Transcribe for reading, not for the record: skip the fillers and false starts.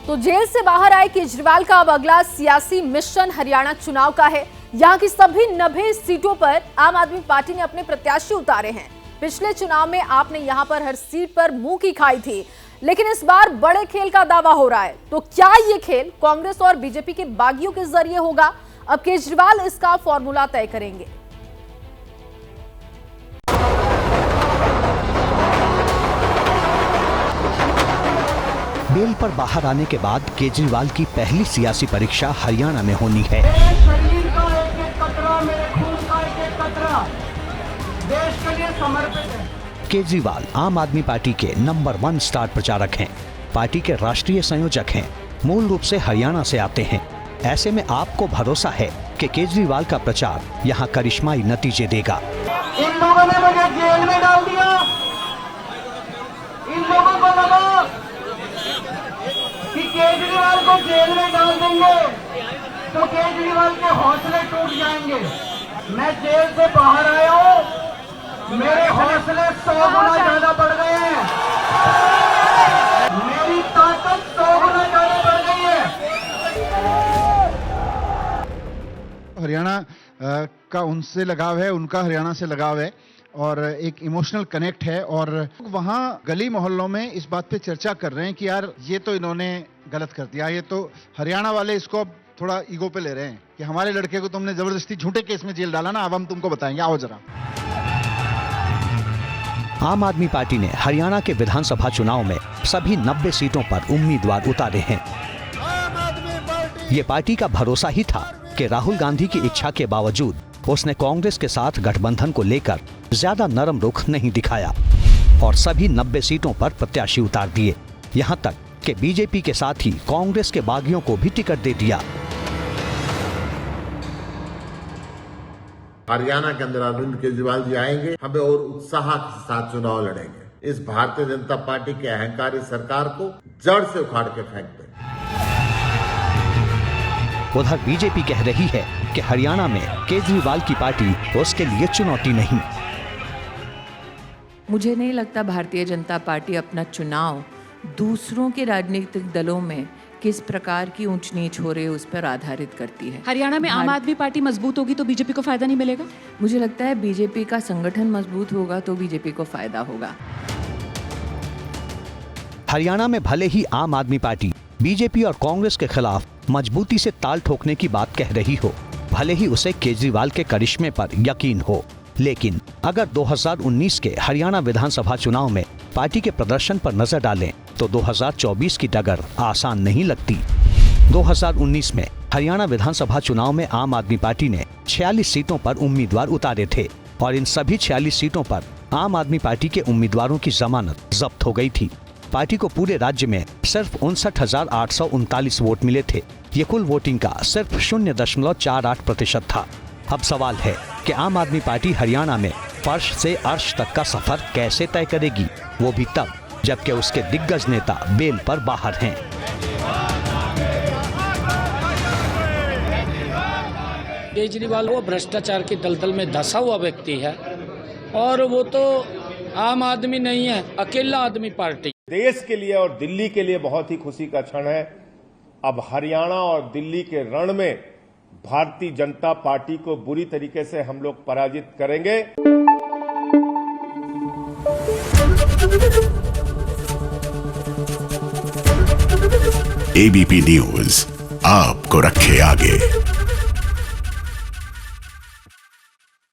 तो जेल से बाहर आए केजरीवाल का अब अगला सियासी मिशन हरियाणा चुनाव का है। यहां की सभी 90 सीटों पर आम आदमी पार्टी ने अपने प्रत्याशी उतारे हैं। पिछले चुनाव में आपने यहां पर हर सीट पर मुंह की खाई थी, लेकिन इस बार बड़े खेल का दावा हो रहा है। तो क्या ये खेल कांग्रेस और बीजेपी के बागियों के जरिए होगा? अब केजरीवाल इसका फॉर्मूला तय करेंगे। बेल पर बाहर आने के बाद केजरीवाल की पहली सियासी परीक्षा हरियाणा में होनी है। शरीर का एक-एक कतरा, मेरे खून का एक-एक कतरा देश के लिए समर्पित है। केजरीवाल आम आदमी पार्टी के नंबर 1 स्टार प्रचारक हैं। पार्टी के राष्ट्रीय संयोजक हैं। मूल रूप से हरियाणा से आते हैं। ऐसे में आपको भरोसा है कि केजरीवाल का प्रचार यहाँ करिश्माई नतीजे देगा। इन लोगों ने मुझे जेल में डाल दिया। इन लोगों को लगा कि केजरीवाल को जेल में डाल देंगे तो केजरीवाल के हौसले टूट जाएंगे। मैं जेल से बाहर आया हूँ, मेरे हौसले 100 गुना ज्यादा बढ़ गए हैं। मेरी ताकत 100 गुना ज्यादा बढ़ गई है। हरियाणा का उनसे लगाव है, उनका हरियाणा से लगाव है और एक इमोशनल कनेक्ट है। और वहाँ गली मोहल्लों में इस बात पे चर्चा कर रहे हैं कि यार ये तो इन्होंने गलत कर दिया, ये तो हरियाणा वाले इसको अब थोड़ा ईगो पे ले रहे हैं कि हमारे लड़के को तुमने जबरदस्ती झूठे केस में जेल डाला ना, अब हम तुमको बताएंगे, आओ जरा। आम आदमी पार्टी ने हरियाणा के विधानसभा चुनाव में सभी 90 सीटों पर उम्मीदवार उतारे हैं। ये पार्टी का भरोसा ही था कि राहुल गांधी की इच्छा के बावजूद उसने कांग्रेस के साथ गठबंधन को लेकर ज्यादा नरम रुख नहीं दिखाया और सभी 90 सीटों पर प्रत्याशी उतार दिए। यहाँ तक कि बीजेपी के साथ ही कांग्रेस के बागियों को भी टिकट दे दिया। हरियाणा के अंदर अरविंद केजरीवाल जी आएंगे, हमें और उत्साह के साथ चुनाव लड़ेंगे। इस भारतीय जनता पार्टी की अहंकारी सरकार को जड़ से उखाड़ के फेंक दें। उधर बीजेपी कह रही है कि हरियाणा में केजरीवाल की पार्टी उसके लिए चुनौती नहीं। मुझे नहीं लगता भारतीय जनता पार्टी अपना चुनाव दूसरों के राजनीतिक दलों में किस प्रकार की ऊंच नीच हो रही है उस पर आधारित करती है। हरियाणा में आम आदमी पार्टी मजबूत होगी तो बीजेपी को फायदा नहीं मिलेगा? मुझे लगता है बीजेपी का संगठन मजबूत होगा तो बीजेपी को फायदा होगा। हरियाणा में भले ही आम आदमी पार्टी बीजेपी और कांग्रेस के खिलाफ मजबूती से ताल ठोकने की बात कह रही हो, भले ही उसे केजरीवाल के करिश्मे पर यकीन हो, लेकिन अगर 2019 के हरियाणा विधानसभा चुनाव में पार्टी के प्रदर्शन पर नजर डालें तो 2024 की डगर आसान नहीं लगती। 2019 में हरियाणा विधानसभा चुनाव में आम आदमी पार्टी ने 46 सीटों पर उम्मीदवार उतारे थे और इन सभी 46 सीटों पर आम आदमी पार्टी के उम्मीदवारों की जमानत जब्त हो गई थी। पार्टी को पूरे राज्य में सिर्फ 59,839 वोट मिले थे। ये कुल वोटिंग का सिर्फ 0.48% था। अब सवाल है कि आम आदमी पार्टी हरियाणा में फर्श से अर्श तक का सफर कैसे तय करेगी, वो भी तब जबकि उसके दिग्गज नेता बेल पर बाहर हैं। केजरीवाल वो भ्रष्टाचार की दलदल में धंसा हुआ व्यक्ति है और वो तो आम आदमी नहीं है, अकेला आदमी पार्टी। देश के लिए और दिल्ली के लिए बहुत ही खुशी का क्षण है। अब हरियाणा और दिल्ली के रण में भारतीय जनता पार्टी को बुरी तरीके से हम लोग पराजित करेंगे। एबीपी न्यूज आपको रखे आगे।